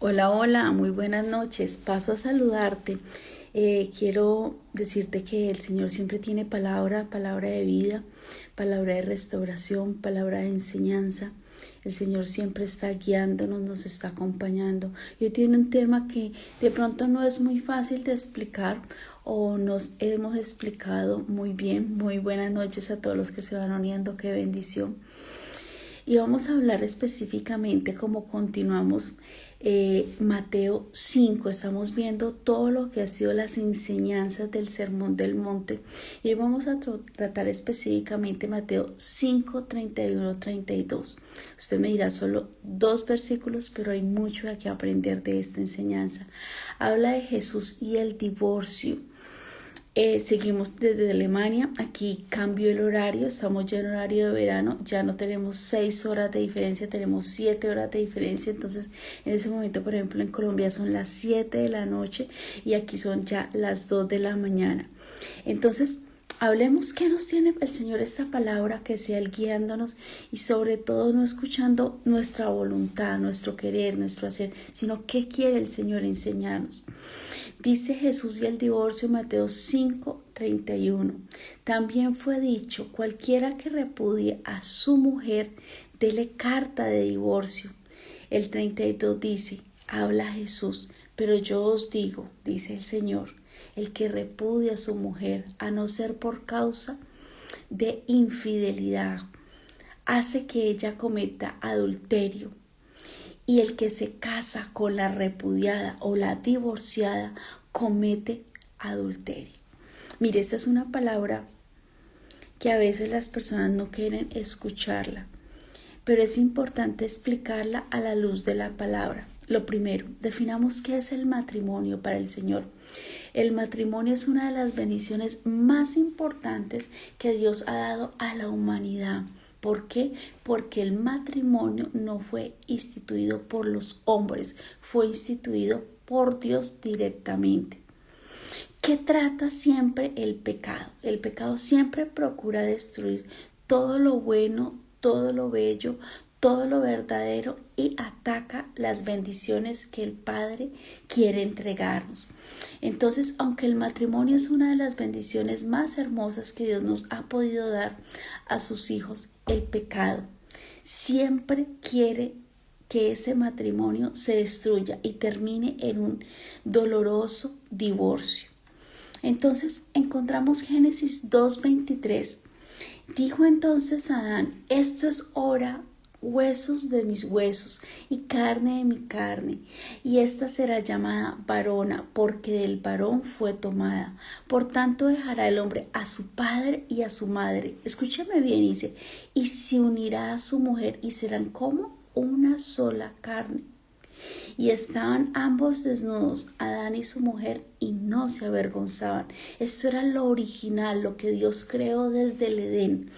Hola, hola, muy buenas noches. Paso a saludarte. Quiero decirte que el Señor siempre tiene palabra, palabra de vida, palabra de restauración, palabra de enseñanza. El Señor siempre está guiándonos, nos está acompañando. Y hoy tiene un tema que de pronto no es muy fácil de explicar o nos hemos explicado muy bien. Muy buenas noches a todos los que se van uniendo. Qué bendición. Y vamos a hablar específicamente como continuamos Mateo 5. Estamos viendo todo lo que ha sido las enseñanzas del Sermón del Monte. Y hoy vamos a tratar específicamente Mateo 5, 31, 32. Usted me dirá solo 2 versículos, pero hay mucho que aprender de esta enseñanza. Habla de Jesús y el divorcio. Seguimos desde Alemania. Aquí cambió el horario, estamos ya en horario de verano, ya no tenemos 6 horas de diferencia, tenemos 7 horas de diferencia. Entonces en ese momento, por ejemplo, en Colombia son las 7 de la noche y aquí son ya las 2 de la mañana. Entonces hablemos qué nos tiene el Señor esta palabra, que sea Él guiándonos y sobre todo no escuchando nuestra voluntad, nuestro querer, nuestro hacer, sino qué quiere el Señor enseñarnos. Dice Jesús y el divorcio, Mateo 5, 31. También fue dicho: cualquiera que repudie a su mujer, dele carta de divorcio. El 32 dice: habla Jesús, pero yo os digo, dice el Señor, el que repudia a su mujer, a no ser por causa de infidelidad, hace que ella cometa adulterio. Y el que se casa con la repudiada o la divorciada comete adulterio. Mire, esta es una palabra que a veces las personas no quieren escucharla, pero es importante explicarla a la luz de la palabra. Lo primero, definamos qué es el matrimonio para el Señor. El matrimonio es una de las bendiciones más importantes que Dios ha dado a la humanidad. ¿Por qué? Porque el matrimonio no fue instituido por los hombres, fue instituido por Dios directamente. ¿Qué trata siempre el pecado? El pecado siempre procura destruir todo lo bueno, todo lo bello, todo lo verdadero y ataca las bendiciones que el Padre quiere entregarnos. Entonces, aunque el matrimonio es una de las bendiciones más hermosas que Dios nos ha podido dar a sus hijos, el pecado siempre quiere que ese matrimonio se destruya y termine en un doloroso divorcio. Entonces encontramos Génesis 2:23. Dijo entonces Adán: esto es hora, huesos de mis huesos y carne de mi carne, y esta será llamada varona, porque del varón fue tomada. Por tanto dejará el hombre a su padre y a su madre. Escúchame bien, dice, y se unirá a su mujer y serán como una sola carne. Y estaban ambos desnudos, Adán y su mujer, y no se avergonzaban. Esto era lo original, lo que Dios creó desde el Edén.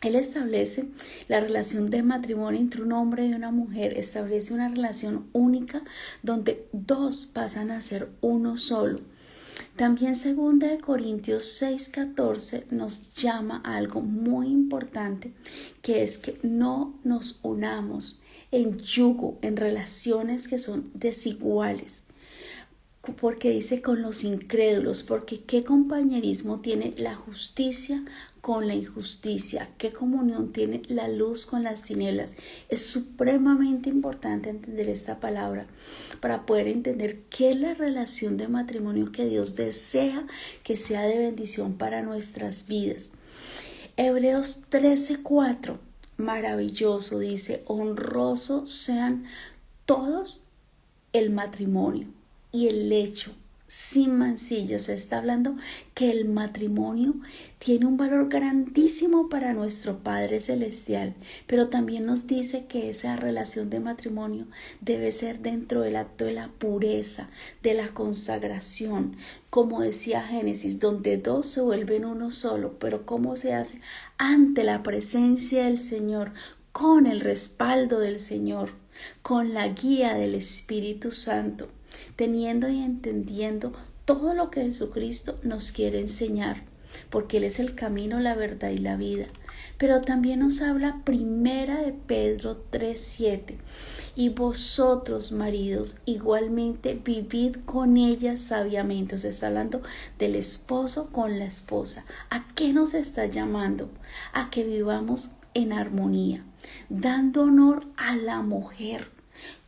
Él establece la relación de matrimonio entre un hombre y una mujer, establece una relación única donde dos pasan a ser uno solo. También 2 Corintios 6:14 nos llama a algo muy importante, que es que no nos unamos en yugo, en relaciones que son desiguales. Porque dice con los incrédulos, porque qué compañerismo tiene la justicia con la injusticia, qué comunión tiene la luz con las tinieblas. Es supremamente importante entender esta palabra para poder entender qué es la relación de matrimonio que Dios desea que sea de bendición para nuestras vidas. Hebreos 13:4, maravilloso, dice: honrosos sean todos el matrimonio y el lecho sin mancilla. Se está hablando que el matrimonio tiene un valor grandísimo para nuestro Padre Celestial, pero también nos dice que esa relación de matrimonio debe ser dentro del acto de la pureza, de la consagración, como decía Génesis, donde dos se vuelven uno solo. Pero ¿cómo se hace? Ante la presencia del Señor, con el respaldo del Señor, con la guía del Espíritu Santo, teniendo y entendiendo todo lo que Jesucristo nos quiere enseñar, porque Él es el camino, la verdad y la vida. Pero también nos habla primera de Pedro 3:7. Y vosotros, maridos, igualmente vivid con ella sabiamente. O sea, está hablando del esposo con la esposa. ¿A qué nos está llamando? A que vivamos en armonía, dando honor a la mujer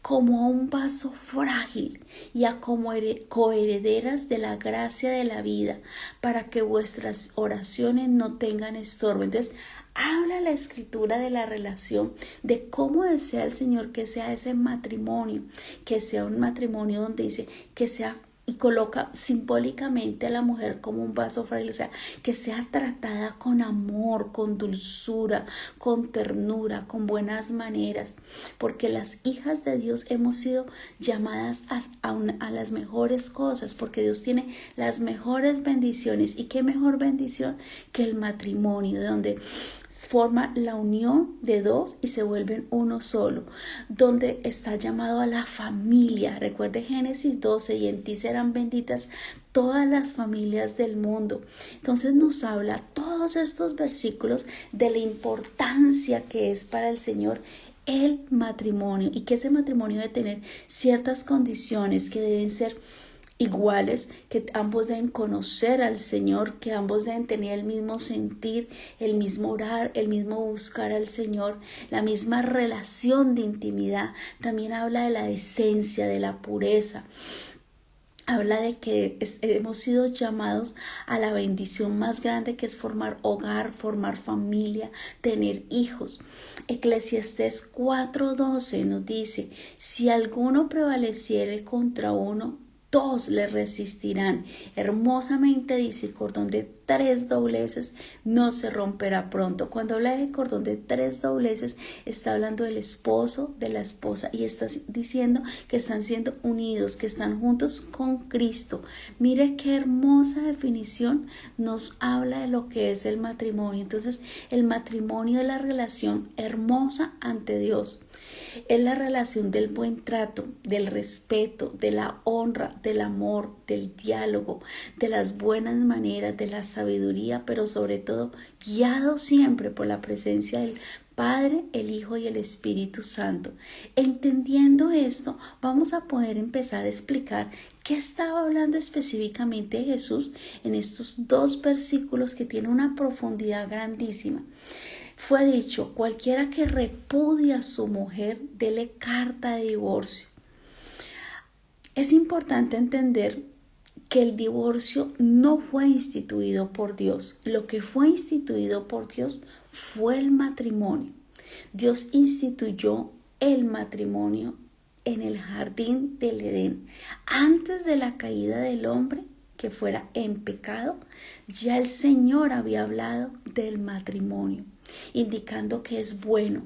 como a un vaso frágil y a como coherederas de la gracia de la vida, para que vuestras oraciones no tengan estorbo. Entonces, habla la escritura de la relación, de cómo desea el Señor que sea ese matrimonio, que sea un matrimonio donde dice que sea, y coloca simbólicamente a la mujer como un vaso frágil, o sea, que sea tratada con amor, con dulzura, con ternura, con buenas maneras, porque las hijas de Dios hemos sido llamadas a las mejores cosas, porque Dios tiene las mejores bendiciones. ¿Y qué mejor bendición que el matrimonio, donde forma la unión de dos y se vuelven uno solo, donde está llamado a la familia? Recuerde Génesis 12, y en ti serán benditas todas las familias del mundo. Entonces nos habla todos estos versículos de la importancia que es para el Señor el matrimonio, y que ese matrimonio debe tener ciertas condiciones que deben ser iguales, que ambos deben conocer al Señor, que ambos deben tener el mismo sentir, el mismo orar, el mismo buscar al Señor, la misma relación de intimidad. También habla de la decencia, de la pureza. Habla de que hemos sido llamados a la bendición más grande, que es formar hogar, formar familia, tener hijos. Eclesiastés 4:12 nos dice: si alguno prevaleciere contra uno, dos le resistirán. Hermosamente dice: el cordón de 3 dobleces no se romperá pronto. Cuando habla de cordón de 3 dobleces, está hablando del esposo, de la esposa, y está diciendo que están siendo unidos, que están juntos con Cristo. Mire qué hermosa definición nos habla de lo que es el matrimonio. Entonces, el matrimonio es la relación hermosa ante Dios. Es la relación del buen trato, del respeto, de la honra, del amor, del diálogo, de las buenas maneras, de la sabiduría, pero sobre todo guiado siempre por la presencia del Padre, el Hijo y el Espíritu Santo. Entendiendo esto, vamos a poder empezar a explicar qué estaba hablando específicamente Jesús en estos dos versículos que tienen una profundidad grandísima. Fue dicho: cualquiera que repudia a su mujer, dele carta de divorcio. Es importante entender que el divorcio no fue instituido por Dios. Lo que fue instituido por Dios fue el matrimonio. Dios instituyó el matrimonio en el jardín del Edén. Antes de la caída del hombre, que fuera en pecado, ya el Señor había hablado del matrimonio, indicando que es bueno,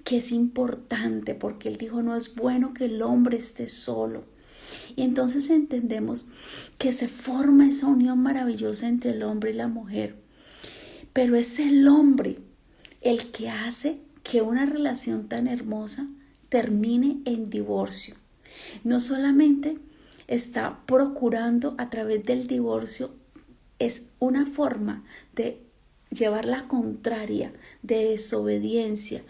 que es importante, porque Él dijo: no es bueno que el hombre esté solo. Y entonces entendemos que se forma esa unión maravillosa entre el hombre y la mujer, pero es el hombre el que hace que una relación tan hermosa termine en divorcio. No solamente está procurando a través del divorcio, es una forma de llevar la contraria, de desobediencia,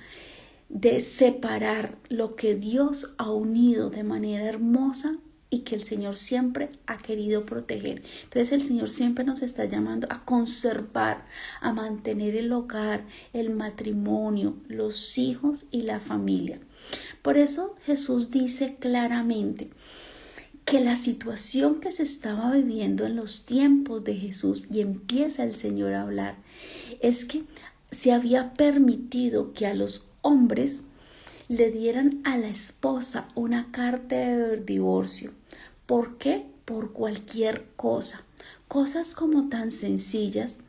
de separar lo que Dios ha unido de manera hermosa y que el Señor siempre ha querido proteger. Entonces el Señor siempre nos está llamando a conservar, a mantener el hogar, el matrimonio, los hijos y la familia. Por eso Jesús dice claramente que la situación que se estaba viviendo en los tiempos de Jesús, y empieza el Señor a hablar, es que se había permitido que a los hombres le dieran a la esposa una carta de divorcio. ¿Por qué? Por cualquier cosa. Cosas como tan sencillas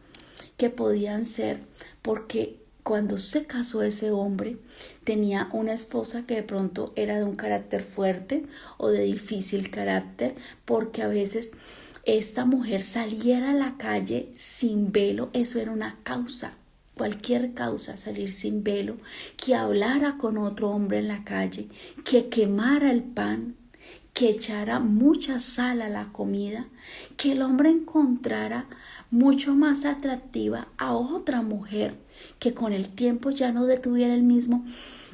que podían ser porque cuando se casó ese hombre, tenía una esposa que de pronto era de un carácter fuerte o de difícil carácter, porque a veces esta mujer saliera a la calle sin velo, eso era una causa. Cualquier causa, salir sin velo, que hablara con otro hombre en la calle, que quemara el pan, que echara mucha sal a la comida, que el hombre encontrara mucho más atractiva a otra mujer, que con el tiempo ya no tuviera el mismo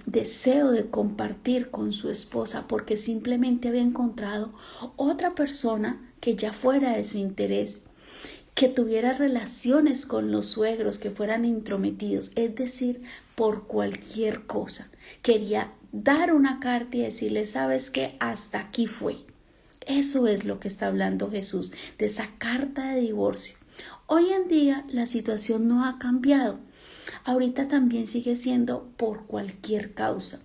deseo de compartir con su esposa porque simplemente había encontrado otra persona que ya fuera de su interés, que tuviera relaciones con los suegros, que fueran intrometidos, es decir, por cualquier cosa. Quería dar una carta y decirle, ¿sabes qué? Hasta aquí fue. Eso es lo que está hablando Jesús, de esa carta de divorcio. Hoy en día la situación no ha cambiado. Ahorita también sigue siendo por cualquier causa.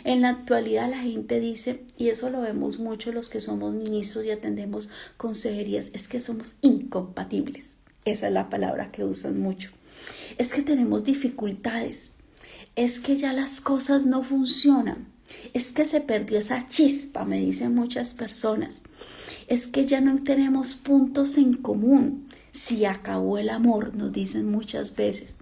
En la actualidad la gente dice, y eso lo vemos mucho los que somos ministros y atendemos consejerías, es que somos incompatibles. Esa es la palabra que usan mucho. Es que tenemos dificultades. Es que ya las cosas no funcionan. Es que se perdió esa chispa, me dicen muchas personas. Es que ya no tenemos puntos en común. Se acabó el amor, nos dicen muchas veces.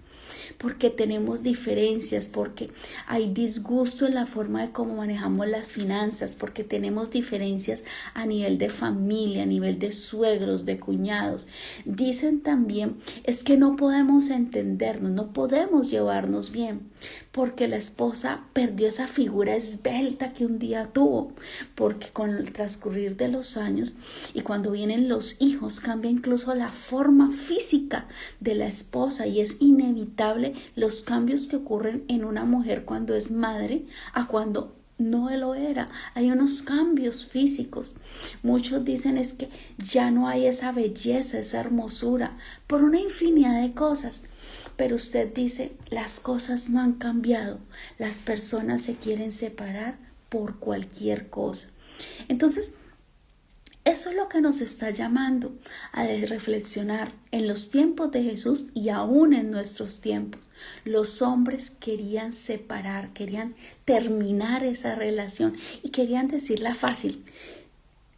Porque tenemos diferencias, porque hay disgusto en la forma de cómo manejamos las finanzas, porque tenemos diferencias a nivel de familia, a nivel de suegros, de cuñados. Dicen también, es que no podemos entendernos, no podemos llevarnos bien, porque la esposa perdió esa figura esbelta que un día tuvo, porque con el transcurrir de los años y cuando vienen los hijos cambia incluso la forma física de la esposa y es inevitable los cambios que ocurren en una mujer cuando es madre a cuando no lo era. Hay unos cambios físicos. Muchos dicen es que ya no hay esa belleza, esa hermosura, por una infinidad de cosas. Pero usted dice, las cosas no han cambiado. Las personas se quieren separar por cualquier cosa. Entonces, eso es lo que nos está llamando a reflexionar en los tiempos de Jesús y aún en nuestros tiempos. Los hombres querían separar, querían terminar esa relación y querían decirla fácil,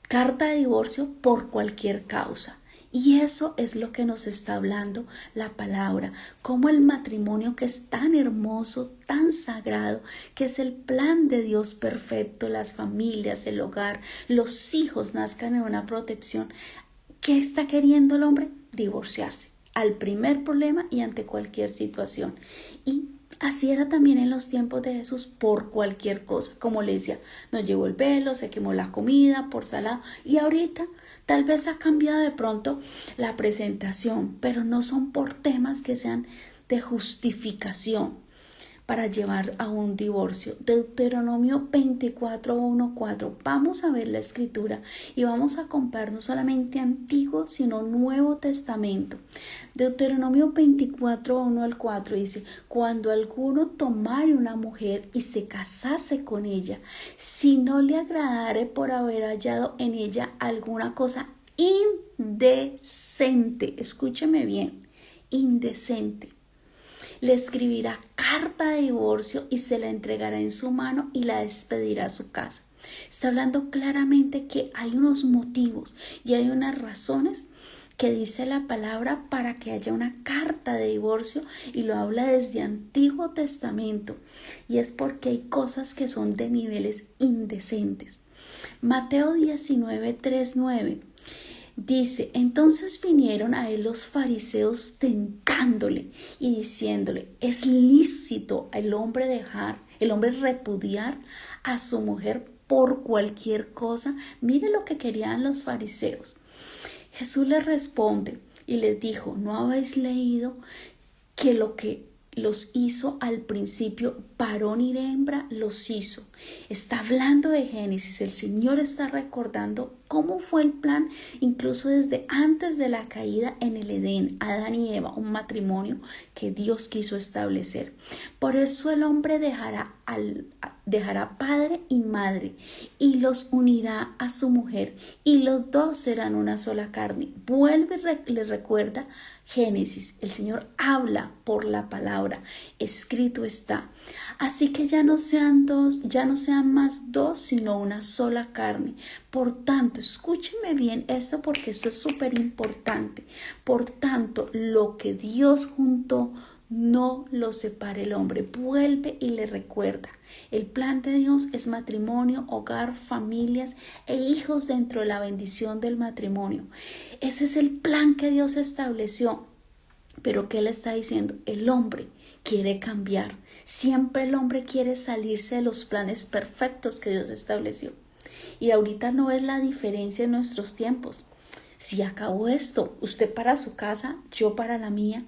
carta de divorcio por cualquier causa. Y eso es lo que nos está hablando la palabra, como el matrimonio que es tan hermoso, tan sagrado, que es el plan de Dios perfecto, las familias, el hogar, los hijos nazcan en una protección. ¿Qué está queriendo el hombre? Divorciarse al primer problema y ante cualquier situación. Y así era también en los tiempos de Jesús por cualquier cosa. Como le decía, nos llevó el velo, se quemó la comida por salado. Y ahorita tal vez ha cambiado de pronto la presentación, pero no son por temas que sean de justificación para llevar a un divorcio. Deuteronomio 24:1-4. Vamos a ver la escritura y vamos a comparar no solamente Antiguo, sino Nuevo Testamento. Deuteronomio 24:1-4 dice, cuando alguno tomare una mujer y se casase con ella, si no le agradare por haber hallado en ella alguna cosa indecente, escúcheme bien, indecente, le escribirá carta de divorcio y se la entregará en su mano y la despedirá a su casa. Está hablando claramente que hay unos motivos y hay unas razones que dice la palabra para que haya una carta de divorcio y lo habla desde Antiguo Testamento y es porque hay cosas que son de niveles indecentes. Mateo 19:3-9 dice, entonces vinieron a él los fariseos tentándole y diciéndole, ¿es lícito el hombre repudiar a su mujer por cualquier cosa? Mire lo que querían los fariseos. Jesús les responde y les dijo, ¿no habéis leído que lo que los hizo al principio, varón y hembra los hizo? Está hablando de Génesis, el Señor está recordando cómo fue el plan, incluso desde antes de la caída en el Edén, Adán y Eva, un matrimonio que Dios quiso establecer. Por eso el hombre dejará padre y madre y los unirá a su mujer y los dos serán una sola carne. Vuelve y le recuerda Génesis, el Señor habla por la palabra, escrito está. Así que ya no sean más dos, sino una sola carne. Por tanto, escúcheme bien esto porque esto es súper importante. Por tanto, lo que Dios juntó, no lo separe el hombre. Vuelve y le recuerda. El plan de Dios es matrimonio, hogar, familias e hijos dentro de la bendición del matrimonio. Ese es el plan que Dios estableció. Pero ¿qué le está diciendo? El hombre quiere cambiar. Siempre el hombre quiere salirse de los planes perfectos que Dios estableció. Y ahorita no es la diferencia en nuestros tiempos. Si acabó esto, usted para su casa, yo para la mía.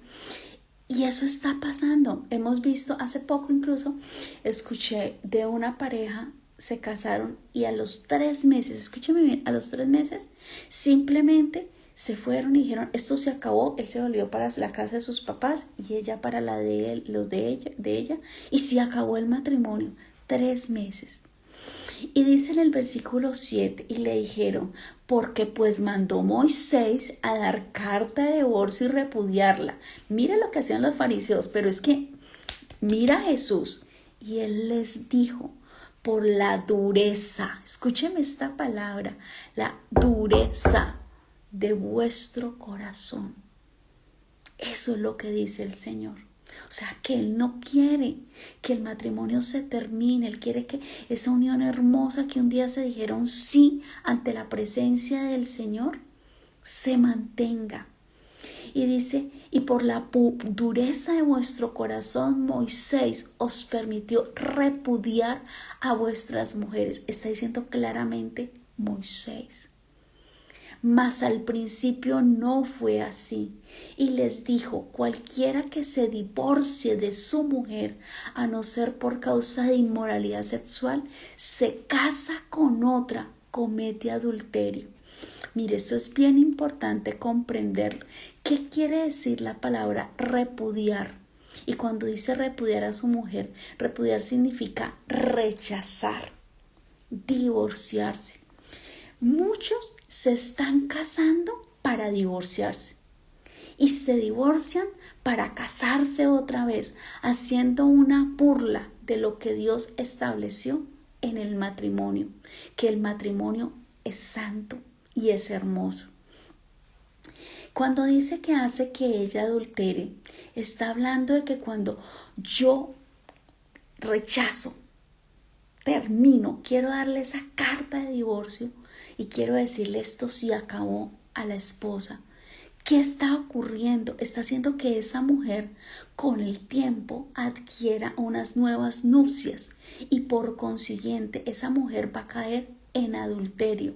Y eso está pasando. Hemos visto hace poco incluso, escuché de una pareja, se casaron y a los 3 meses, escúcheme bien, a los 3 meses simplemente se fueron y dijeron, esto se acabó. Él se volvió para la casa de sus papás y ella para la de él, los de ella, y se acabó el matrimonio. 3 meses. Y dice en el versículo 7, y le dijeron, porque pues mandó Moisés a dar carta de divorcio y repudiarla. Mira lo que hacían los fariseos, pero es que mira a Jesús. Y él les dijo, por la dureza, escúcheme esta palabra, la dureza de vuestro corazón. Eso es lo que dice el Señor. O sea, que Él no quiere que el matrimonio se termine. Él quiere que esa unión hermosa que un día se dijeron sí ante la presencia del Señor se mantenga. Y dice, y por la dureza de vuestro corazón Moisés os permitió repudiar a vuestras mujeres. Está diciendo claramente Moisés. Mas al principio no fue así. Y les dijo, cualquiera que se divorcie de su mujer, a no ser por causa de inmoralidad sexual, se casa con otra, comete adulterio. Mire, esto es bien importante comprender. ¿Qué quiere decir la palabra repudiar? Y cuando dice repudiar a su mujer, repudiar significa rechazar, divorciarse. Muchos se están casando para divorciarse y se divorcian para casarse otra vez, haciendo una burla de lo que Dios estableció en el matrimonio, que el matrimonio es santo y es hermoso. Cuando dice que hace que ella adultere, está hablando de que cuando yo rechazo, termino, quiero darle esa carta de divorcio y quiero decirle esto sí acabó a la esposa. ¿Qué está ocurriendo? Está haciendo que esa mujer con el tiempo adquiera unas nuevas nupcias y por consiguiente esa mujer va a caer en adulterio.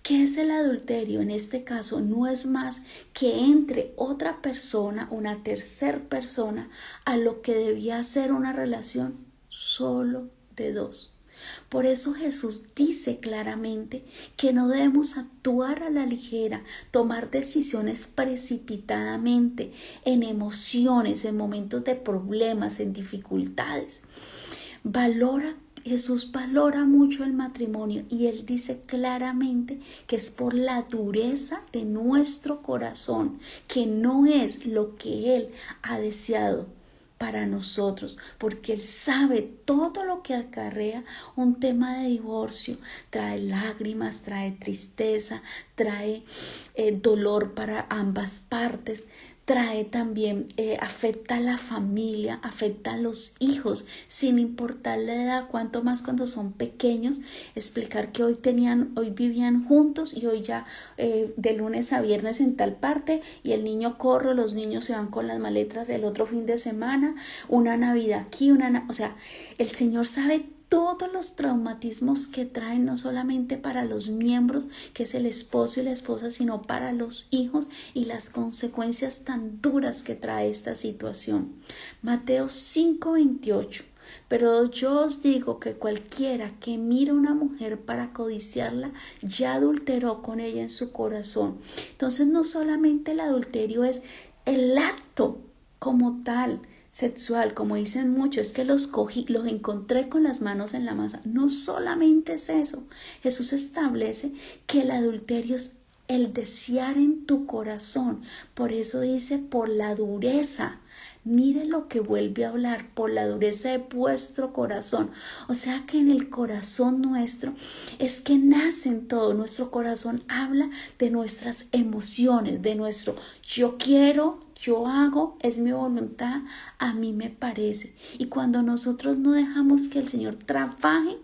¿Qué es el adulterio? En este caso no es más que entre otra persona, una tercera persona, a lo que debía ser una relación solo de dos. Por eso Jesús dice claramente que no debemos actuar a la ligera, tomar decisiones precipitadamente, en emociones, en momentos de problemas, en dificultades. Jesús valora mucho el matrimonio y Él dice claramente que es por la dureza de nuestro corazón, que no es lo que Él ha deseado para nosotros, porque Él sabe todo lo que acarrea un tema de divorcio. Trae lágrimas, trae tristeza, trae dolor para ambas partes, trae también, afecta a la familia, afecta a los hijos, sin importar la edad, cuanto más cuando son pequeños. Explicar que hoy vivían juntos y hoy ya de lunes a viernes en tal parte, y el niño corre, los niños se van con las maletas el otro fin de semana, una Navidad aquí, o sea, el Señor sabe todos los traumatismos que traen, no solamente para los miembros, que es el esposo y la esposa, sino para los hijos y las consecuencias tan duras que trae esta situación. Mateo 5:28. Pero yo os digo que cualquiera que mira a una mujer para codiciarla, ya adulteró con ella en su corazón. Entonces no solamente el adulterio es el acto como tal, sexual, como dicen muchos, es que los encontré con las manos en la masa. No solamente es eso. Jesús establece que el adulterio es el desear en tu corazón. Por eso dice, por la dureza. Mire lo que vuelve a hablar, por la dureza de vuestro corazón. O sea que en el corazón nuestro es que nace en todo. Nuestro corazón habla de nuestras emociones, de nuestro yo quiero, yo hago, es mi voluntad, a mí me parece. Y cuando nosotros no dejamos que el Señor trabaje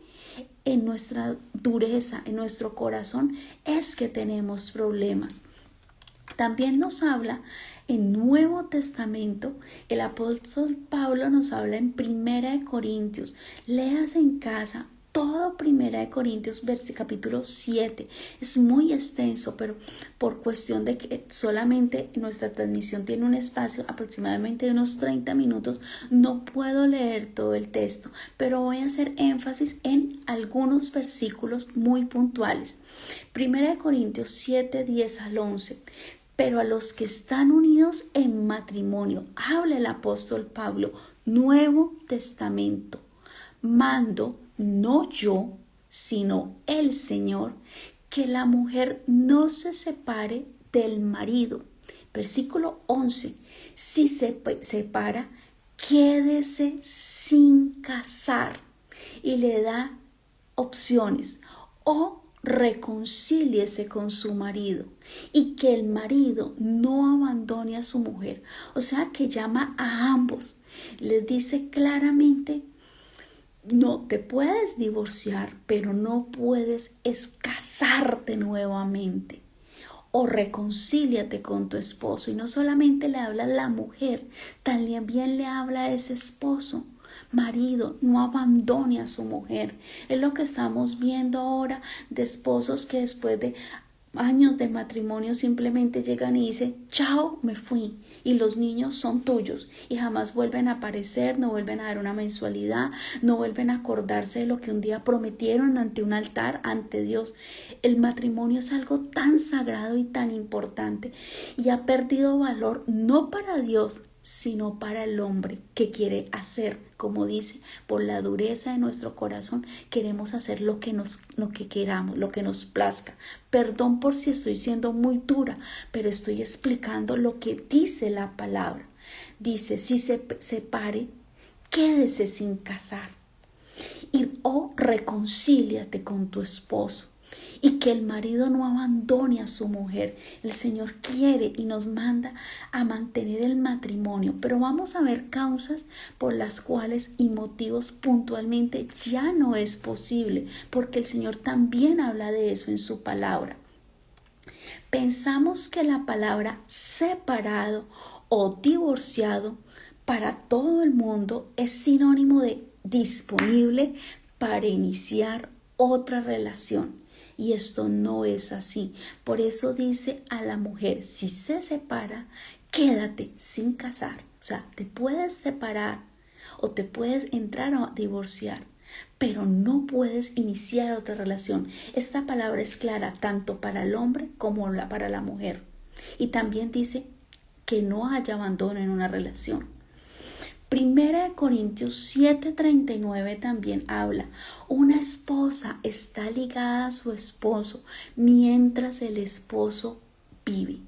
en nuestra dureza, en nuestro corazón, es que tenemos problemas. También nos habla en Nuevo Testamento, el apóstol Pablo nos habla en Primera de Corintios. Léase en casa todo Primera de Corintios, capítulo 7. Es muy extenso, pero por cuestión de que solamente nuestra transmisión tiene un espacio aproximadamente de unos 30 minutos, no puedo leer todo el texto, pero voy a hacer énfasis en algunos versículos muy puntuales. Primera de Corintios 7, 10 al 11. Pero a los que están unidos en matrimonio, habla el apóstol Pablo, Nuevo Testamento, mando, no yo, sino el Señor, que la mujer no se separe del marido. Versículo 11. Si se separa, quédese sin casar. Y le da opciones. O reconcíliese con su marido, y que el marido no abandone a su mujer. O sea, que llama a ambos. Les dice claramente: no te puedes divorciar, pero no puedes casarte nuevamente. O reconcíliate con tu esposo. Y no solamente le habla a la mujer, también le habla a ese esposo. Marido, no abandone a su mujer. Es lo que estamos viendo ahora de esposos que después de años de matrimonio simplemente llegan y dicen: chao, me fui, y los niños son tuyos, y jamás vuelven a aparecer, no vuelven a dar una mensualidad, no vuelven a acordarse de lo que un día prometieron ante un altar, ante Dios. El matrimonio es algo tan sagrado y tan importante, y ha perdido valor no para Dios, sino para el hombre, que quiere hacer, como dice, por la dureza de nuestro corazón, queremos hacer lo que queramos, lo que nos plazca. Perdón por si estoy siendo muy dura, pero estoy explicando lo que dice la palabra. Dice: si se separe, quédese sin casar. O reconcíliate con tu esposo. Y que el marido no abandone a su mujer. El Señor quiere y nos manda a mantener el matrimonio, pero vamos a ver causas por las cuales y motivos puntualmente ya no es posible, porque el Señor también habla de eso en su palabra. Pensamos que la palabra separado o divorciado para todo el mundo es sinónimo de disponible para iniciar otra relación. Y esto no es así. Por eso dice a la mujer: si se separa, quédate sin casar. O sea, te puedes separar o te puedes entrar a divorciar, pero no puedes iniciar otra relación. Esta palabra es clara tanto para el hombre como para la mujer. Y también dice que no haya abandono en una relación. Primera de Corintios 7:39 también habla: una esposa está ligada a su esposo mientras el esposo vive.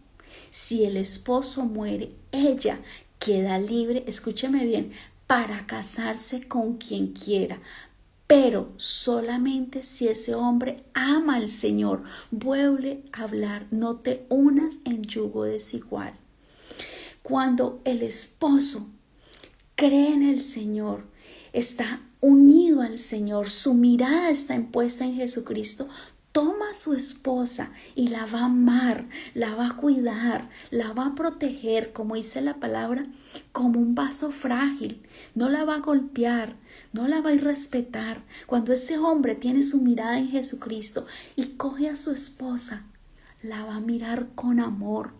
Si el esposo muere, ella queda libre, escúcheme bien, para casarse con quien quiera, pero solamente si ese hombre ama al Señor. Vuelve a hablar: no te unas en yugo desigual. Cuando el esposo cree en el Señor, está unido al Señor, su mirada está impuesta en Jesucristo, toma a su esposa y la va a amar, la va a cuidar, la va a proteger, como dice la palabra, como un vaso frágil. No la va a golpear, no la va a irrespetar. Cuando ese hombre tiene su mirada en Jesucristo y coge a su esposa, la va a mirar con amor.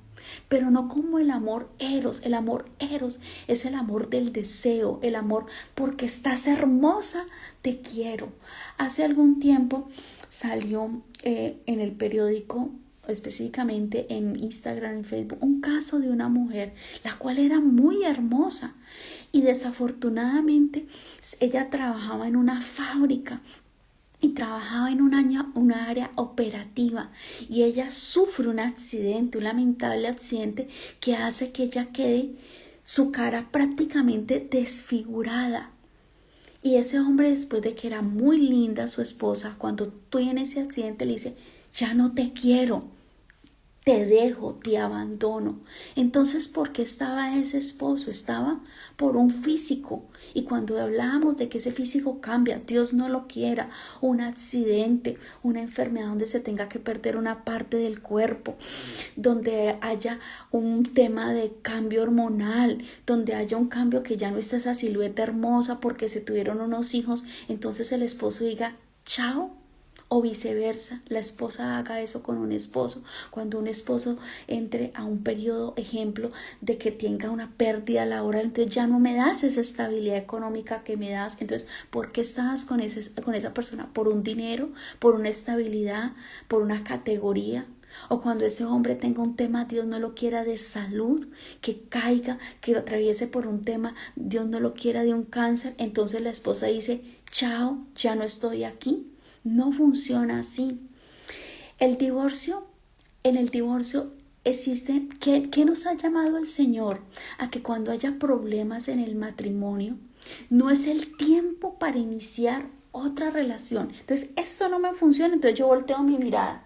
Pero no como el amor eros. El amor eros es el amor del deseo, el amor porque estás hermosa, te quiero. Hace algún tiempo salió en el periódico, específicamente en Instagram y Facebook, un caso de una mujer la cual era muy hermosa y desafortunadamente ella trabajaba en una fábrica y trabajaba en una área operativa, y ella sufre un accidente, un lamentable accidente que hace que ella quede su cara prácticamente desfigurada. Y ese hombre, después de que era muy linda su esposa, cuando tiene ese accidente le dice: ya no te quiero, te dejo, te abandono. Entonces, ¿por qué estaba ese esposo? Estaba por un físico. Y cuando hablábamos de que ese físico cambia, Dios no lo quiera, un accidente, una enfermedad donde se tenga que perder una parte del cuerpo, donde haya un tema de cambio hormonal, donde haya un cambio que ya no está esa silueta hermosa porque se tuvieron unos hijos, entonces el esposo diga, chao. O viceversa, la esposa haga eso con un esposo. Cuando un esposo entre a un periodo, ejemplo, de que tenga una pérdida laboral, entonces ya no me das esa estabilidad económica que me das. Entonces, ¿por qué estabas con esa persona? ¿Por un dinero? ¿Por una estabilidad? ¿Por una categoría? O cuando ese hombre tenga un tema, Dios no lo quiera, de salud, que caiga, que atraviese por un tema, Dios no lo quiera, de un cáncer, entonces la esposa dice, chao, ya no estoy aquí. No funciona así. El divorcio, en el divorcio existe, ¿qué nos ha llamado el Señor? A que cuando haya problemas en el matrimonio, no es el tiempo para iniciar otra relación. Entonces, esto no me funciona, entonces yo volteo mi mirada.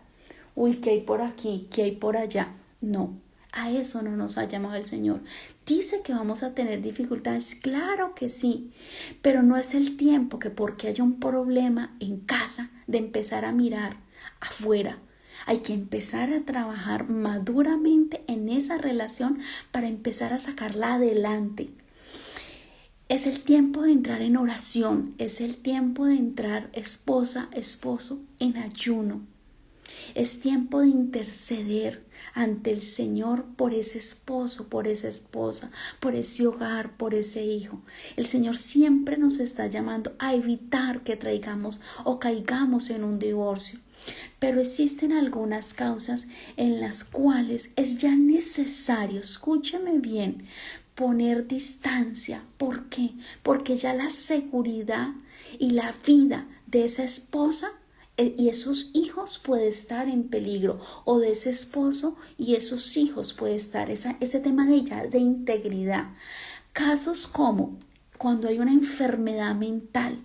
Uy, ¿qué hay por aquí? ¿Qué hay por allá? No. A eso no nos ha llamado el Señor. Dice que vamos a tener dificultades, claro que sí, pero no es el tiempo que porque haya un problema en casa de empezar a mirar afuera. Hay que empezar a trabajar maduramente en esa relación para empezar a sacarla adelante. Es el tiempo de entrar en oración, es el tiempo de entrar esposa, esposo en ayuno. Es tiempo de interceder ante el Señor por ese esposo, por esa esposa, por ese hogar, por ese hijo. El Señor siempre nos está llamando a evitar que traigamos o caigamos en un divorcio. Pero existen algunas causas en las cuales es ya necesario, escúcheme bien, poner distancia. ¿Por qué? Porque ya la seguridad y la vida de esa esposa y esos hijos puede estar en peligro, o de ese esposo y esos hijos puede estar ese tema de ella, de integridad. Casos como cuando hay una enfermedad mental,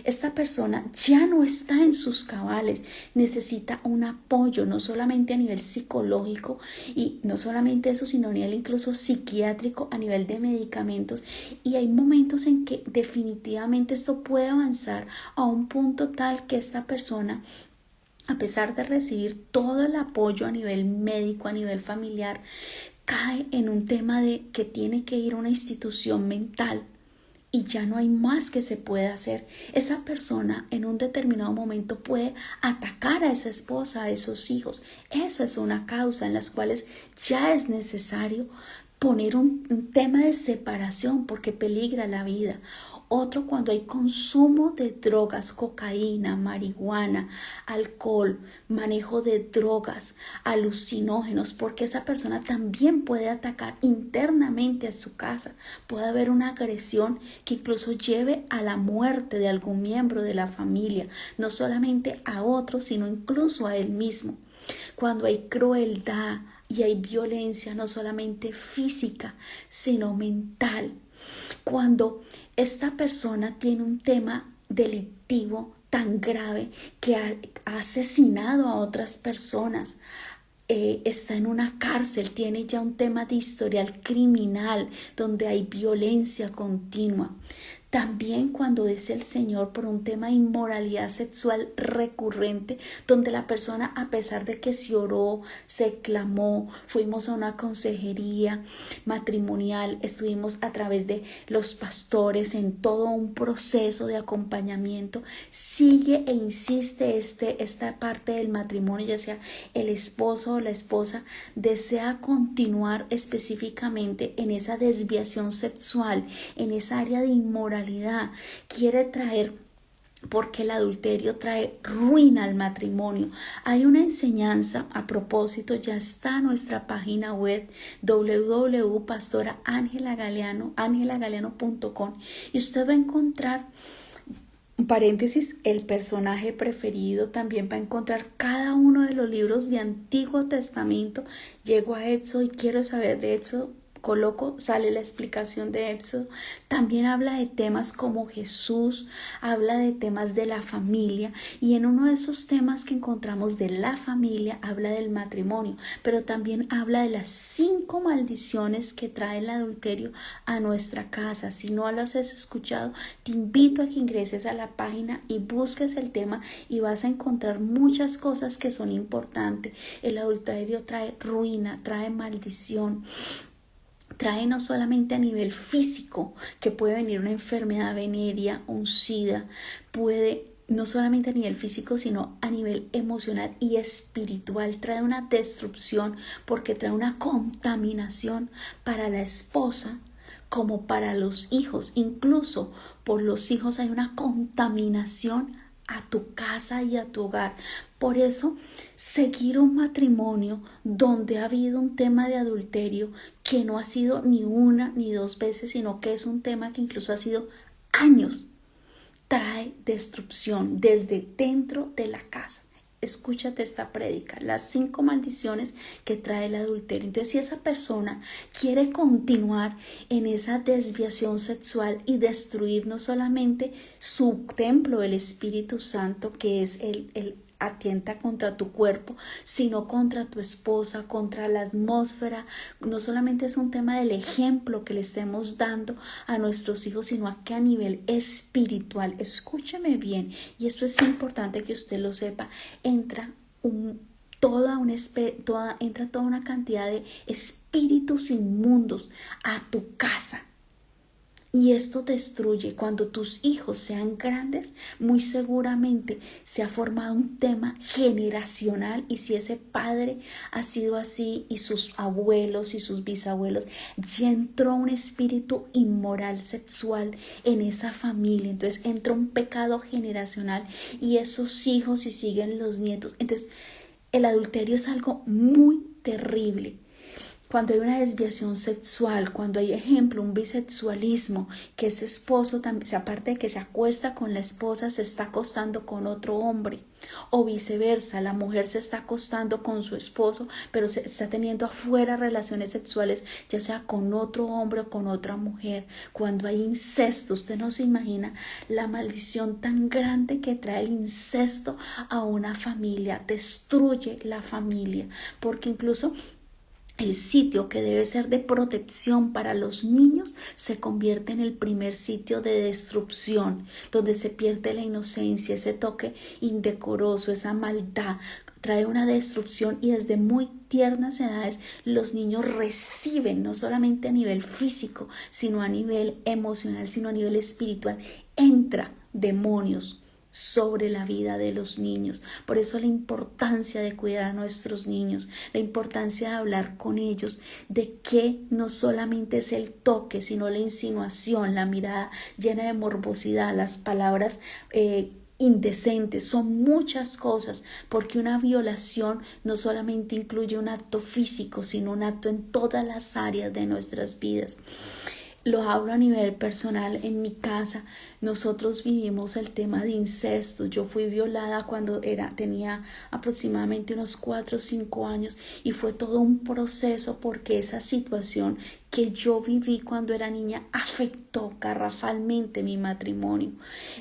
esta persona ya no está en sus cabales, necesita un apoyo, no solamente a nivel psicológico y no solamente eso, sino a nivel incluso psiquiátrico, a nivel de medicamentos. Y hay momentos en que definitivamente esto puede avanzar a un punto tal que esta persona, a pesar de recibir todo el apoyo a nivel médico, a nivel familiar, cae en un tema de que tiene que ir a una institución mental. Y ya no hay más que se pueda hacer. Esa persona en un determinado momento puede atacar a esa esposa, a esos hijos. Esa es una causa en las cuales ya es necesario poner un tema de separación porque peligra la vida. Otro, cuando hay consumo de drogas, cocaína, marihuana, alcohol, manejo de drogas, alucinógenos, porque esa persona también puede atacar internamente a su casa. Puede haber una agresión que incluso lleve a la muerte de algún miembro de la familia, no solamente a otro, sino incluso a él mismo. Cuando hay crueldad y hay violencia, no solamente física, sino mental. Cuando esta persona tiene un tema delictivo tan grave que ha asesinado a otras personas, está en una cárcel, tiene ya un tema de historial criminal donde hay violencia continua. También cuando es el Señor por un tema de inmoralidad sexual recurrente, donde la persona, a pesar de que se oró, se clamó, fuimos a una consejería matrimonial, estuvimos a través de los pastores en todo un proceso de acompañamiento, sigue e insiste esta parte del matrimonio, ya sea el esposo o la esposa, desea continuar específicamente en esa desviación sexual, en esa área de inmoralidad, quiere traer, porque el adulterio trae ruina al matrimonio. Hay una enseñanza a propósito, ya está en nuestra página web www.pastoraangelagaleano.com y usted va a encontrar, paréntesis, el personaje preferido, también va a encontrar cada uno de los libros de Antiguo Testamento. Llego a Éxodo y quiero saber de Éxodo coloco, sale la explicación de Éxodo, también habla de temas como Jesús, habla de temas de la familia, y en uno de esos temas que encontramos de la familia habla del matrimonio, pero también habla de las 5 maldiciones que trae el adulterio a nuestra casa. Si no lo has escuchado, te invito a que ingreses a la página y busques el tema y vas a encontrar muchas cosas que son importantes. El adulterio trae ruina, trae maldición. Trae no solamente a nivel físico, que puede venir una enfermedad venérea, un SIDA, puede no solamente a nivel físico, sino a nivel emocional y espiritual. Trae una destrucción porque trae una contaminación para la esposa como para los hijos. Incluso por los hijos hay una contaminación a tu casa y a tu hogar. Por eso, seguir un matrimonio donde ha habido un tema de adulterio que no ha sido ni una ni dos veces, sino que es un tema que incluso ha sido años, trae destrucción desde dentro de la casa. Escúchate esta prédica, las 5 maldiciones que trae el adulterio. Entonces, si esa persona quiere continuar en esa desviación sexual y destruir no solamente su templo, el Espíritu Santo, que es el atenta contra tu cuerpo, sino contra tu esposa, contra la atmósfera. No solamente es un tema del ejemplo que le estemos dando a nuestros hijos, sino que a nivel espiritual. Escúcheme bien, y esto es importante que usted lo sepa. Entra toda una cantidad de espíritus inmundos a tu casa. Y esto destruye. Cuando tus hijos sean grandes, muy seguramente se ha formado un tema generacional, y si ese padre ha sido así y sus abuelos y sus bisabuelos, ya entró un espíritu inmoral sexual en esa familia. Entonces entra un pecado generacional y esos hijos, y siguen los nietos. Entonces el adulterio es algo muy terrible. Cuando hay una desviación sexual, cuando hay ejemplo, un bisexualismo, que ese esposo, aparte de que se acuesta con la esposa, se está acostando con otro hombre, o viceversa, la mujer se está acostando con su esposo, pero se está teniendo afuera relaciones sexuales, ya sea con otro hombre o con otra mujer. Cuando hay incesto, usted no se imagina la maldición tan grande que trae el incesto a una familia, destruye la familia, porque incluso el sitio que debe ser de protección para los niños se convierte en el primer sitio de destrucción, donde se pierde la inocencia, ese toque indecoroso, esa maldad. Trae una destrucción, y desde muy tiernas edades los niños reciben, no solamente a nivel físico, sino a nivel emocional, sino a nivel espiritual. Entra demonios sobre la vida de los niños. Por eso la importancia de cuidar a nuestros niños, la importancia de hablar con ellos, de que no solamente es el toque, sino la insinuación, la mirada llena de morbosidad, las palabras indecentes. Son muchas cosas, porque una violación no solamente incluye un acto físico, sino un acto en todas las áreas de nuestras vidas. Lo hablo a nivel personal. En mi casa nosotros vivimos el tema de incesto. Yo fui violada cuando tenía aproximadamente unos 4 o 5 años, y fue todo un proceso, porque esa situación que yo viví cuando era niña afectó garrafalmente mi matrimonio.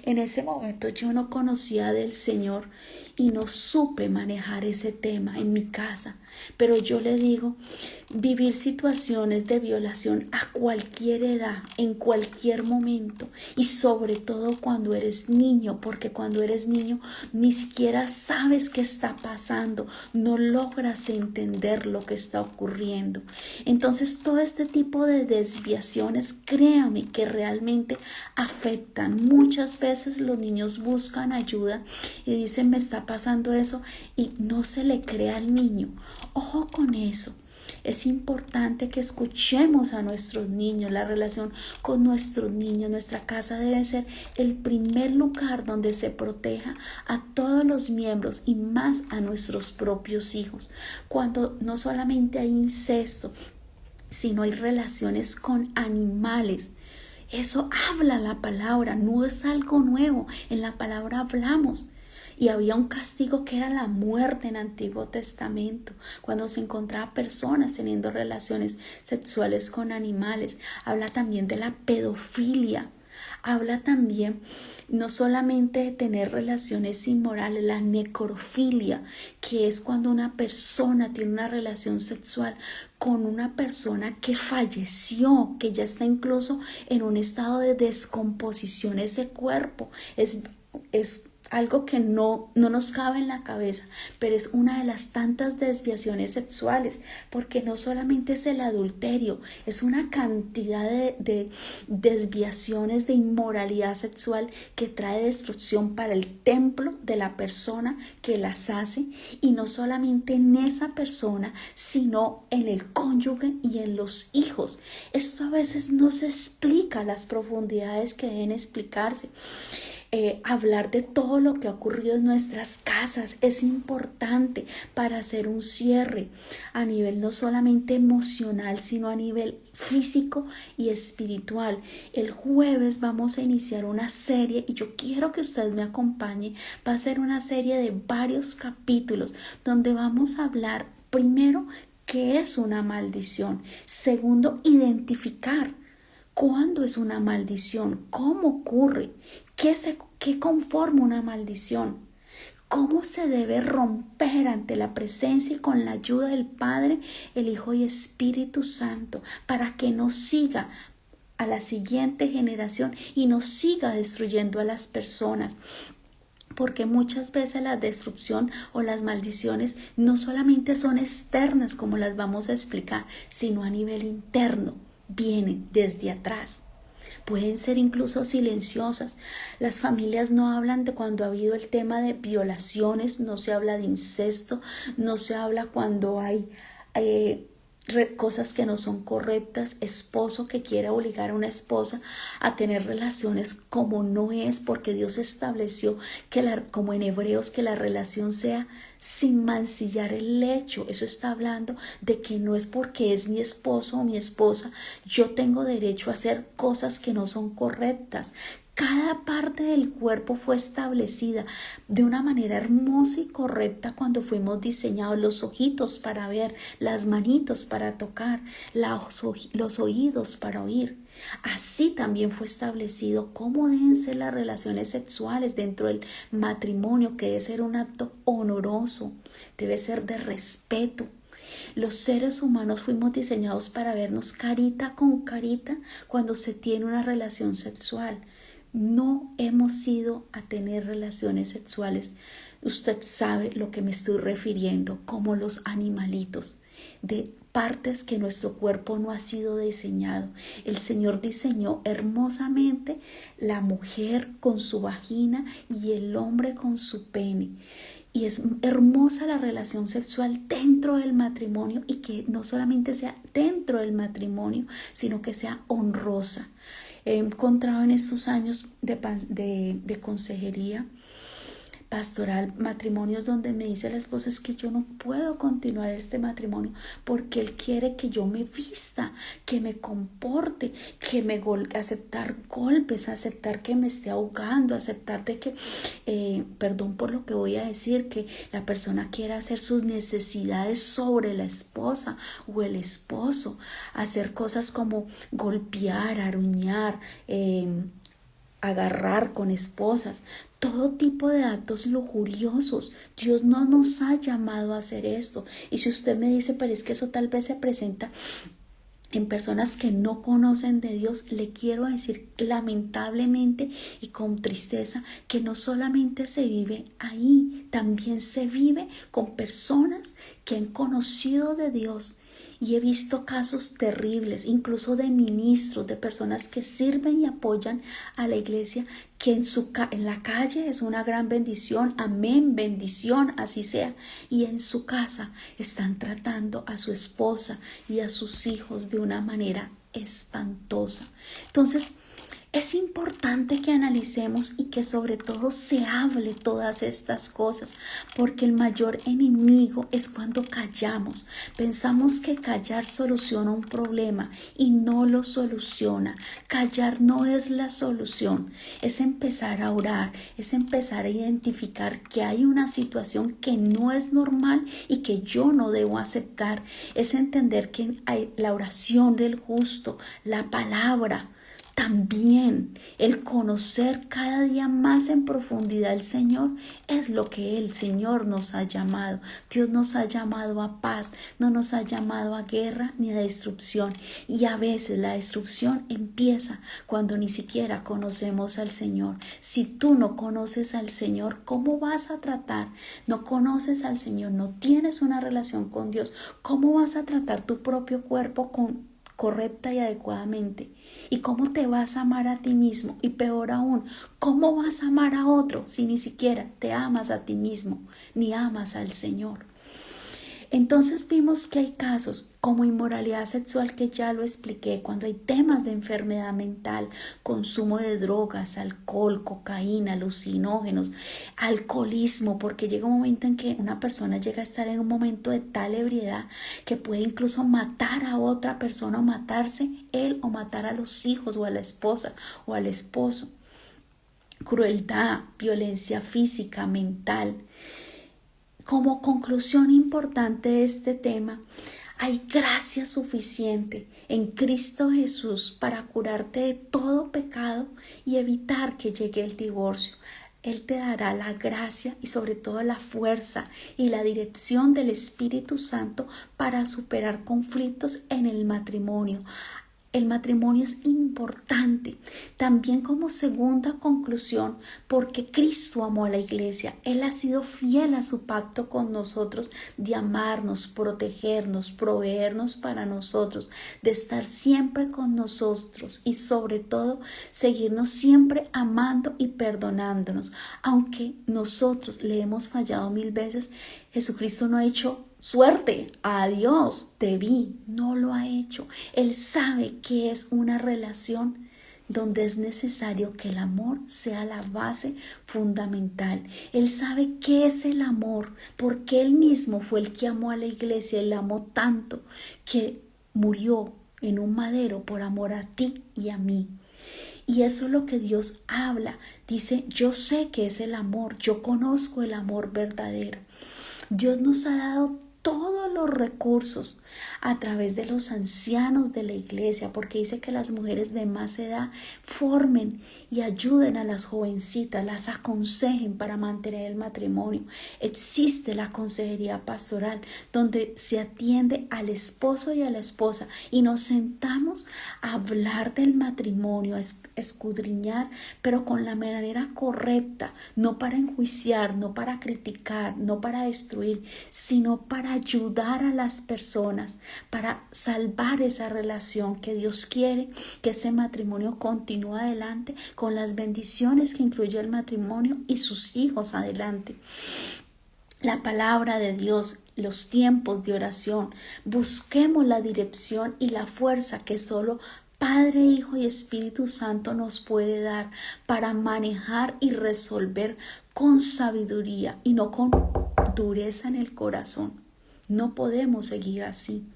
En ese momento yo no conocía del Señor y no supe manejar ese tema en mi casa. Pero yo le digo, vivir situaciones de violación a cualquier edad, en cualquier momento, y sobre todo cuando eres niño, porque cuando eres niño ni siquiera sabes qué está pasando, no logras entender lo que está ocurriendo. Entonces todo este tipo de desviaciones, créame que realmente afectan. Muchas veces los niños buscan ayuda y dicen, me está pasando eso, y no se le cree al niño. Ojo con eso. Es importante que escuchemos a nuestros niños. La relación con nuestros niños, nuestra casa debe ser el primer lugar donde se proteja a todos los miembros, y más a nuestros propios hijos. Cuando no solamente hay incesto, sino hay relaciones con animales. Eso habla la palabra, no es algo nuevo. En la palabra hablamos. y había un castigo que era la muerte en el Antiguo Testamento, cuando se encontraba personas teniendo relaciones sexuales con animales. Habla también de la pedofilia. Habla también no solamente de tener relaciones inmorales, la necrofilia, que es cuando una persona tiene una relación sexual con una persona que falleció, que ya está incluso en un estado de descomposición ese cuerpo. Es algo que no nos cabe en la cabeza, pero es una de las tantas desviaciones sexuales, porque no solamente es el adulterio, es una cantidad de desviaciones de inmoralidad sexual que trae destrucción para el templo de la persona que las hace, y no solamente en esa persona, sino en el cónyuge y en los hijos. Esto a veces no se explica las profundidades que deben explicarse. Hablar de todo lo que ha ocurrido en nuestras casas es importante para hacer un cierre a nivel no solamente emocional, sino a nivel físico y espiritual. El jueves vamos a iniciar una serie y yo quiero que usted me acompañe. Va a ser una serie de varios capítulos donde vamos a hablar primero qué es una maldición, segundo identificar cuándo es una maldición, cómo ocurre, qué conforma una maldición, cómo se debe romper ante la presencia y con la ayuda del Padre, el Hijo y Espíritu Santo, para que no siga a la siguiente generación y no siga destruyendo a las personas. Porque muchas veces la destrucción o las maldiciones no solamente son externas, como las vamos a explicar, sino a nivel interno, vienen desde atrás. Pueden ser incluso silenciosas. Las familias no hablan de cuando ha habido el tema de violaciones, no se habla de incesto, no se habla cuando hay cosas que no son correctas, esposo que quiere obligar a una esposa a tener relaciones como no es, porque Dios estableció que como en Hebreos, que la relación sea sin mancillar el lecho. Eso está hablando de que no es porque es mi esposo o mi esposa, yo tengo derecho a hacer cosas que no son correctas. Cada parte del cuerpo fue establecida de una manera hermosa y correcta cuando fuimos diseñados. Los ojitos para ver, las manitos para tocar, los oídos para oír. Así también fue establecido cómo deben ser las relaciones sexuales dentro del matrimonio, que debe ser un acto honoroso, debe ser de respeto. Los seres humanos fuimos diseñados para vernos carita con carita cuando se tiene una relación sexual. No hemos ido a tener relaciones sexuales. Usted sabe lo que me estoy refiriendo, como los animalitos, de partes que nuestro cuerpo no ha sido diseñado. El Señor diseñó hermosamente la mujer con su vagina y el hombre con su pene. Y es hermosa la relación sexual dentro del matrimonio, y que no solamente sea dentro del matrimonio, sino que sea honrosa. He encontrado en estos años de consejería pastoral matrimonios donde me dice la esposa: es que yo no puedo continuar este matrimonio porque él quiere que yo me vista, que me comporte, que aceptar golpes, aceptar que me esté ahogando, aceptar de que, perdón por lo que voy a decir, que la persona quiera hacer sus necesidades sobre la esposa o el esposo, hacer cosas como golpear, aruñar, agarrar con esposas, todo tipo de actos lujuriosos. Dios no nos ha llamado a hacer esto. Y si usted me dice: pero es que eso tal vez se presenta en personas que no conocen de Dios, le quiero decir lamentablemente y con tristeza que no solamente se vive ahí, también se vive con personas que han conocido de Dios. Y he visto casos terribles, incluso de ministros, de personas que sirven y apoyan a la iglesia, que en la calle es una gran bendición, amén, bendición, así sea. Y en su casa están tratando a su esposa y a sus hijos de una manera espantosa. Entonces, Es importante que analicemos y que sobre todo se hable todas estas cosas, porque el mayor enemigo es cuando callamos. Pensamos que callar soluciona un problema y no lo soluciona. Callar no es la solución, es empezar a orar, es empezar a identificar que hay una situación que no es normal y que yo no debo aceptar. Es entender que hay la oración del justo, la palabra. También el conocer cada día más en profundidad al Señor es lo que el Señor nos ha llamado. Dios nos ha llamado a paz, no nos ha llamado a guerra ni a destrucción. Y a veces la destrucción empieza cuando ni siquiera conocemos al Señor. Si tú no conoces al Señor, ¿cómo vas a tratar? No conoces al Señor, no tienes una relación con Dios. ¿Cómo vas a tratar tu propio cuerpo correcta y adecuadamente? ¿Y cómo te vas a amar a ti mismo? Y peor aún, ¿cómo vas a amar a otro si ni siquiera te amas a ti mismo ni amas al Señor? Entonces vimos que hay casos como inmoralidad sexual, que ya lo expliqué, cuando hay temas de enfermedad mental, consumo de drogas, alcohol, cocaína, alucinógenos, alcoholismo, porque llega un momento en que una persona llega a estar en un momento de tal ebriedad que puede incluso matar a otra persona o matarse él o matar a los hijos o a la esposa o al esposo. Crueldad, violencia física, mental. Como conclusión importante de este tema, hay gracia suficiente en Cristo Jesús para curarte de todo pecado y evitar que llegue el divorcio. Él te dará la gracia y sobre todo la fuerza y la dirección del Espíritu Santo para superar conflictos en el matrimonio. El matrimonio es importante también como segunda conclusión, porque Cristo amó a la iglesia. Él ha sido fiel a su pacto con nosotros de amarnos, protegernos, proveernos para nosotros, de estar siempre con nosotros y sobre todo seguirnos siempre amando y perdonándonos. Aunque nosotros le hemos fallado 1000 veces, Jesucristo no ha hecho suerte, adiós, te vi, no lo ha hecho. Él sabe que es una relación donde es necesario que el amor sea la base fundamental. Él sabe qué es el amor, porque Él mismo fue el que amó a la iglesia. Él amó tanto que murió en un madero por amor a ti y a mí. Y eso es lo que Dios habla. Dice, yo sé qué es el amor, yo conozco el amor verdadero. Dios nos ha dado todos los recursos a través de los ancianos de la iglesia, porque dice que las mujeres de más edad formen y ayuden a las jovencitas, las aconsejen para mantener el matrimonio. Existe la consejería pastoral donde se atiende al esposo y a la esposa y nos sentamos a hablar del matrimonio, a escudriñar, pero con la manera correcta, no para enjuiciar, no para criticar, no para destruir, sino para ayudar a las personas, para salvar esa relación que Dios quiere, que ese matrimonio continúe adelante con las bendiciones que incluye el matrimonio y sus hijos adelante. La palabra de Dios, los tiempos de oración, busquemos la dirección y la fuerza que solo Padre, Hijo y Espíritu Santo nos puede dar para manejar y resolver con sabiduría y no con dureza en el corazón. No podemos seguir así.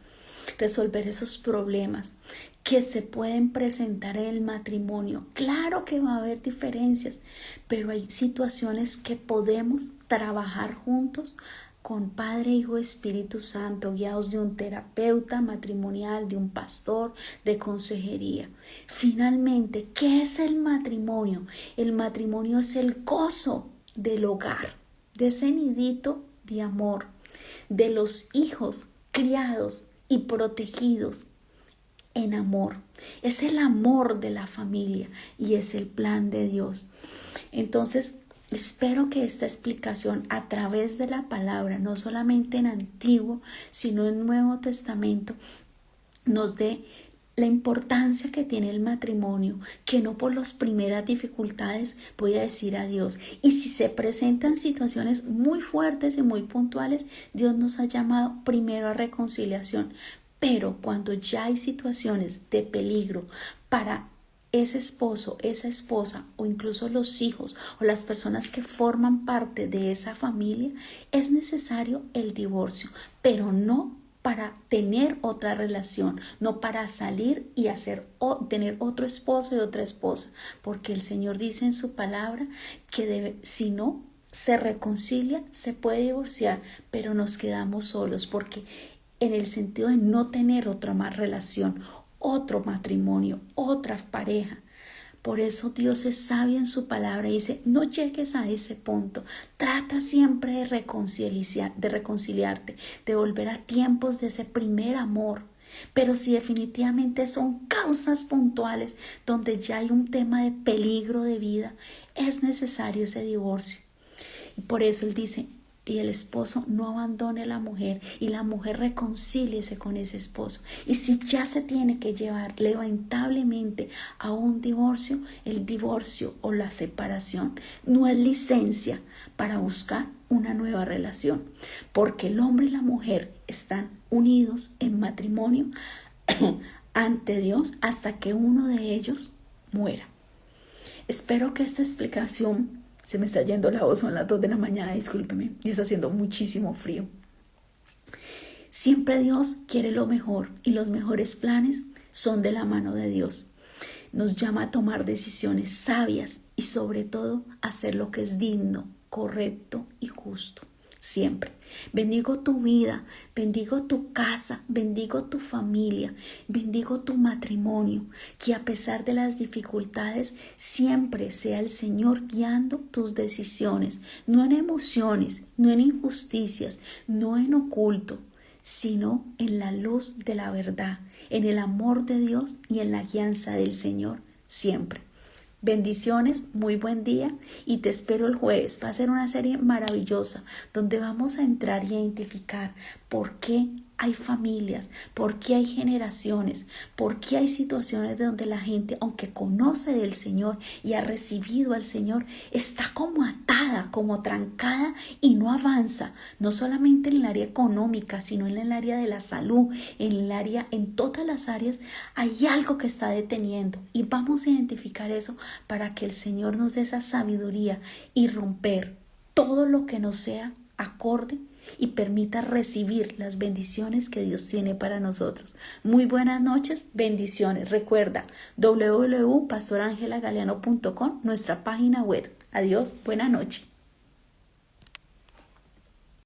Resolver esos problemas que se pueden presentar en el matrimonio. Claro que va a haber diferencias, pero hay situaciones que podemos trabajar juntos con Padre, Hijo, Espíritu Santo, guiados de un terapeuta matrimonial, de un pastor, de consejería. Finalmente, ¿qué es el matrimonio? El matrimonio es el gozo del hogar, de ese nidito de amor, de los hijos criados y protegidos en amor. Es el amor de la familia y es el plan de Dios. Entonces, espero que esta explicación a través de la palabra, no solamente en Antiguo, sino en Nuevo Testamento, nos dé la importancia que tiene el matrimonio, que no por las primeras dificultades voy a decir adiós. Y si se presentan situaciones muy fuertes y muy puntuales, Dios nos ha llamado primero a reconciliación. Pero cuando ya hay situaciones de peligro para ese esposo, esa esposa o incluso los hijos o las personas que forman parte de esa familia, es necesario el divorcio, pero no para tener otra relación, no para salir y tener otro esposo y otra esposa, porque el Señor dice en su palabra que si no se reconcilia, se puede divorciar, pero nos quedamos solos, porque en el sentido de no tener otra más relación, otro matrimonio, otra pareja. Por eso Dios es sabio en su palabra y dice, no llegues a ese punto, trata siempre de reconciliarte, de volver a tiempos de ese primer amor. Pero si definitivamente son causas puntuales donde ya hay un tema de peligro de vida, es necesario ese divorcio. Y por eso Él dice, y el esposo no abandone a la mujer y la mujer reconcíliese con ese esposo. Y si ya se tiene que llevar lamentablemente a un divorcio, el divorcio o la separación no es licencia para buscar una nueva relación, porque el hombre y la mujer están unidos en matrimonio ante Dios hasta que uno de ellos muera. Espero que esta explicación, se me está yendo la voz, son las 2 de la mañana, discúlpeme, y está haciendo muchísimo frío. Siempre Dios quiere lo mejor y los mejores planes son de la mano de Dios. Nos llama a tomar decisiones sabias y sobre todo a hacer lo que es digno, correcto y justo. Siempre. Bendigo tu vida, bendigo tu casa, bendigo tu familia, bendigo tu matrimonio, que a pesar de las dificultades siempre sea el Señor guiando tus decisiones, no en emociones, no en injusticias, no en oculto, sino en la luz de la verdad, en el amor de Dios y en la guianza del Señor siempre. Bendiciones, muy buen día y te espero el jueves. Va a ser una serie maravillosa donde vamos a entrar y a identificar por qué hay familias, por qué hay generaciones, por qué hay situaciones donde la gente, aunque conoce del Señor y ha recibido al Señor, está como atada, como trancada y no avanza, no solamente en el área económica, sino en el área de la salud, en todas las áreas hay algo que está deteniendo y vamos a identificar eso para que el Señor nos dé esa sabiduría y romper todo lo que no sea acorde y permita recibir las bendiciones que Dios tiene para nosotros. Muy buenas noches, bendiciones. Recuerda www.pastorangelaGaleano.com, nuestra página web. Adiós, buena noche.